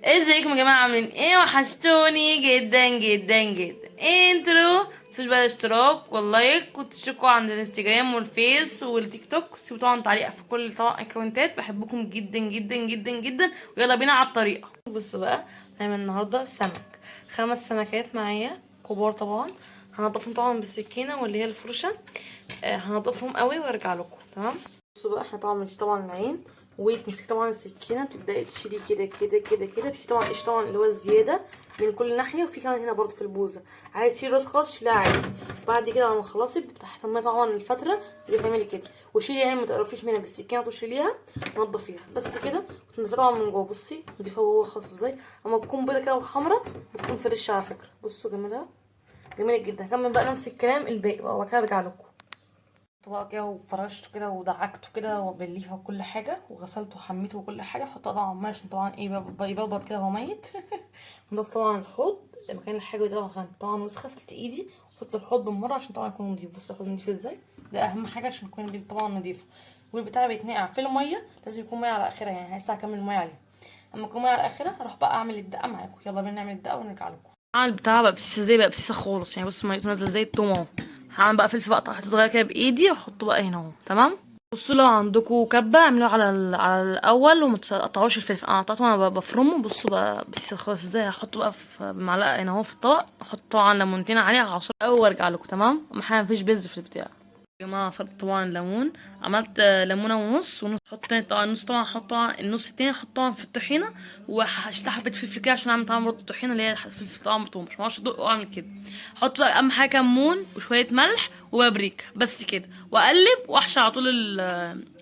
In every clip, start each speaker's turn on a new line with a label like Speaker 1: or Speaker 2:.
Speaker 1: ازيكم يا جماعه؟ عاملين ايه؟ وحشتوني جدا جدا جدا. انترو متنسوش بقى الاشتراك واللايك وتشتركوا عند الانستجرام والفيس والتيك توك. سيبوا طبعا تعليق في كل طبعا اكونتات. بحبكم جدا جدا جدا جدا. ويلا بينا على الطريقه. بصوا بقى، هنعمل النهارده سمك. 5 سمكات معايا كبار طبعا. هنضفهم طبعا بالسكينه واللي هي الفرشه. هنضفهم قوي وارجع لكم. تمام. بصوا بقى، احنا طبعا مش طبعا العين، وتمسكي طبعا السكينه تبداي تشيلي كده كده كده كده. في طبعا ايش طبعا اللي هو الزياده من كل ناحيه، وفي كمان هنا برضو في البوزه. عايز تشيلي راس خاص شيلها عادي. بعد كده لما تخلصي بتحتمي طبعا الفتره اللي تعملي كده، وشيلي عين ما تقرفيش منها بالسكينه وتشيليها ونضفيها بس كده. وتنضفيها طبعا من جوه. بصي نضيفها جوه خالص ازاي، اما تكون بيضه كده وحمرا بتكون فريش على فكره. بصوا جميله جميله جدا. هكمل بقى نفس الكلام الباقي وبعد كده ارجع لكم. طبق كده وفرشته كده ودعكته كده وبليفه وكل حاجه وغسلته وحميته وكل حاجه. حطه طبعا ميه عشان طبعا ايه يبلبط كده وهو ميت. نضف طبعا الحوض مكان الحاجه دي. طبعا وسخه، غسلت ايدي وحط الحوض بالمره عشان طبعا يكون نضيف. بص الحوض نضيف ازاي، ده اهم حاجه عشان يكون البيت طبعا نضيف. والبتاع بيتنقع في الميه، لازم يكون ميه على اخرها، يعني هسه هكمل الميه عليها. اما يكون ميه على اخرها هروح بقى اعمل الدقه معاكم. يلا بينا نعمل الدقه ونرجع لكم. عامل البتاع بقى بسيسه زي بقى بسيسه خالص، يعني بص ميته نازله زي التوم اهو. هعمل بقى فلفل بقى حته صغيره كده بايدي واحطه بقى هنا اهو. تمام. بصوا لو عندكم كبه اعملوه على الاول وما تقطعوش الفلفل. انا قطعته وانا بفرمه. بصوا بقى بسيسه خالص ازاي. هحطه بقى في بمعلقه هنا اهو في الطبق. احط طبعا ليمونتين عليه عصير وارجع لكم. تمام. مفيش بذر في البتاع يا جماعه. عصرت طبعا ليمون، عملت ليمونه ونص حط تاني طبعا النص. طبعا احط طبعا النص التاني احط طبعا في الطحينه. وهشيل حبه فلفل كده عشان اعمل طبعا برضه الطحينه اللي هي فلفل طبعا بتوم. مش معرفش ادق واعمل كده. احط بقى اهم حاجه كمون وشويه ملح وبابريكا بس كده، واقلب واحشي على طول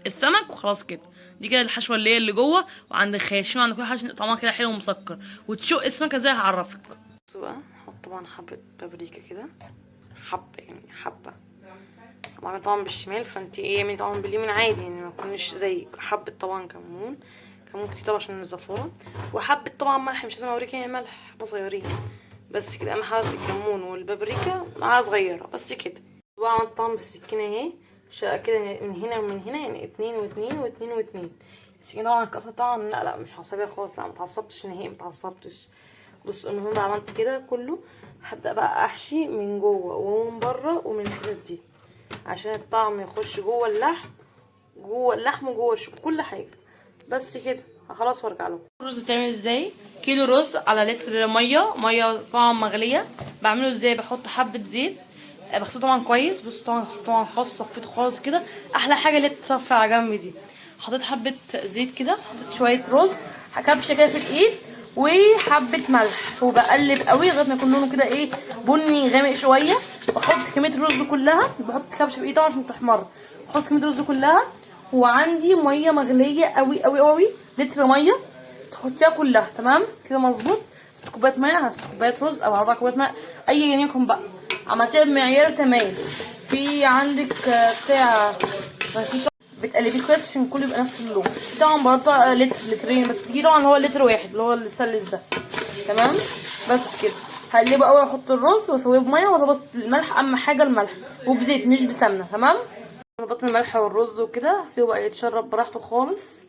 Speaker 1: السمك وخلاص كده. دي كده الحشوه اللي هي اللي جوه. وعند الخياشيم عند كل حاجه طعمها كده حلو ومسكر. وتشق السمكه ازاي هعرفك. بصوا بقى، احط طبعا حبه بابريكا كده، حبه يعني حبه. بعمل طبعا بالشمال، فانت ايه اعملي طبعا باليمين عادي، يعني ما يكونش زي حبه. طبعا كمون كتير طبعا عشان الزفاره. وحبه طبعا ملح، مش لازم اوريكي يعني ملح، حبه صغيرين بس كده. اهم حاجه الكمون والبابريكا معاها صغيره بس كده. بعمل طبعا بالسكينه اهي شقه كده من هنا ومن هنا، يعني 2 و2 و2 و2. السكينه طبعا اتكسرت طبعا. لا مش عصبيه خالص، لا متعصبتش نهائي، متعصبتش. بص المهم بقى عملت كده كله. هبدا بقى احشي من جوه ومن بره ومن الحتت دي عشان الطعم يخش جوه اللحم وجوه كل حاجه بس كده. خلاص وارجع لكم. الرز بتعمل ازاي؟ كيلو رز على لتر ميه طبعا مغليه. بعمله ازاي؟ بحط حبه زيت، بغسله طبعا كويس. بص طبعا خالص صفيته خالص كده. احلى حاجه اللي تصفي على جنب دي. حطيت حبه زيت كده، حطيت شويه رز كبشه كده في الايد وحبه ملح، وبقلب قوي لغايه ما يكون لونه كده ايه بني غامق شويه. بحط كميه الرز كلها، بحط كبشه بايدي طبعا عشان تحمر. بحط كميه الرز كلها. وعندي ميه مغليه قوي قوي قوي، لتر ميه تحطيها كلها. تمام كده مظبوط. 6 كوبايات ميه على 6 كوبايات رز او 4 كوبايات ميه اي يكون بقى. عملتيها بمعيار تمام. في عندك بتاع بس مش بتقلبيه كويس عشان كله يبقى نفس اللون. طبعا برضه لترين بس تجي طبعا اللي هو لتر واحد اللي هو الستانلس ده. تمام بس كده. هقلبه اول، احط الرز واسويه بميه واظبط الملح. اهم حاجه الملح، وبزيت مش بسمنه. تمام. ظبطت الملح والرز وكده. هسيبه بقى يتشرب براحته خالص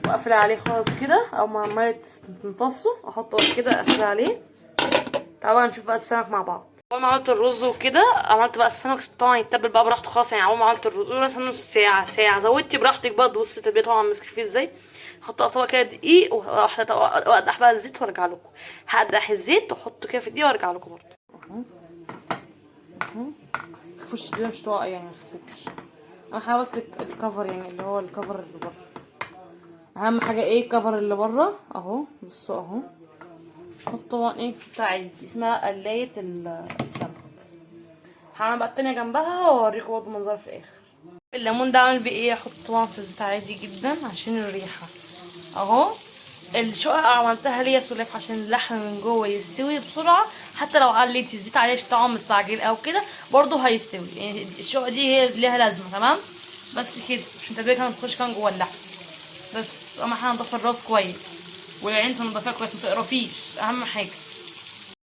Speaker 1: واقفل عليه خالص كده. او ما الميه تمتصه احطه كده اقفل عليه. تعالوا نشوف بقى السمك مع بعض. اول ما عملت الرز وكده عملت بقى السمك طبعا يتبل بقى براحته خالص. يعني اول ما عملت الرز مثلا نص ساعه زودتي براحتك بقى. بصي التتبيله طبعا مسكت فيه ازاي. احط طبق كده دقيق واقدح بقى الزيت وارجع لكم. هقدح الزيت واحطه كده في الدقيق وارجع لكم برضه. متخافوش دي مش طاقه يعني، متخافوش. اهم حاجه بس الكفر، يعني اللي هو الكفر اللي بره. اهم حاجه ايه الكفر اللي بره اهو. بصوا اهو. احط طبعا ايه بتاعي اسمها قلايه السمك. هعمل بقى التانية جنبها واوريكم برضه منظرها في الاخر. الليمون ده عامل بيه ايه؟ احط طبعا في الزيت عادي جدا عشان الريحه اهو. الشقة عملتها ليا سلاف عشان اللحم من جوه يستوي بسرعه. حتى لو عليتي الزيت عليه طبعا مستعجل او كده برضه هيستوي. يعني الشقة دي هي ليها لازمه. تمام بس كده عشان التتبيله كمان تخش كمان جوه اللحم. بس اهم حاجه نضف الراس كويس والعين تنضفيها كويس، متقرفيش اهم حاجه.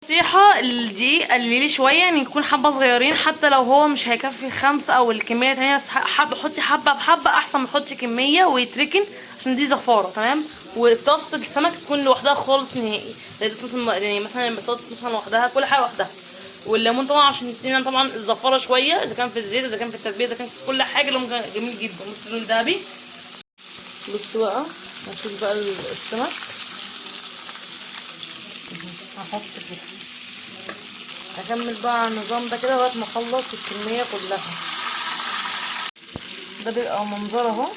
Speaker 1: نصيحة الدقيق قللي شوية، يعني يكون حبة صغيرين. حتى لو هو مش هيكفي 5 او الكمية تانية حطي حبة بحبة احسن ما تحطي كمية ويتركن عشان دي زفارة. تمام وطاسه السمك تكون لوحدها خالص نهائي، يعني مثلا البطاطس مثلا لوحدها، كل حاجه لوحدها. والليمون طبعا عشان يدينا طبعا الزفاره شويه، اذا كان في الزيت اذا كان في التتبيله اذا كان في كل حاجه، اللي ممكن جميل جدا. بصوا اللون الذهبي. بصوا بقى هشيل بقى السمك، هحط كده، هكمل بقى على النظام ده كده لغايه ما اخلص الكميه كلها. ده بيبقى منظر اهو،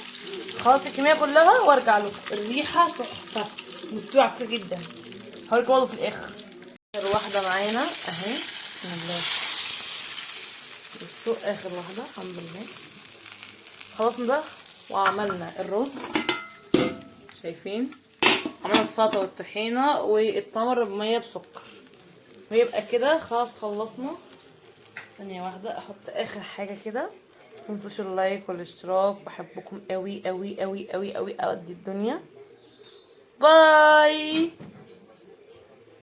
Speaker 1: خلاص الكميه كلها وارجع لكم. الريحه تحفه، مستوي على فكره جدا. هوريكم برضه في الاخر. اخر واحده معانا اهي، بسم الله. بصوا اخر واحده الحمد لله. خلصنا ده وعملنا الرز، شايفين؟ عملنا السلطه والطحينه والتمر بميه بسكر، ويبقى كده خلاص خلصنا. ثانيه واحده احط اخر حاجه كده. متنسوش اللايك والاشتراك، بحبكم قوي قوي قوي قوي قوي قد الدنيا. باي.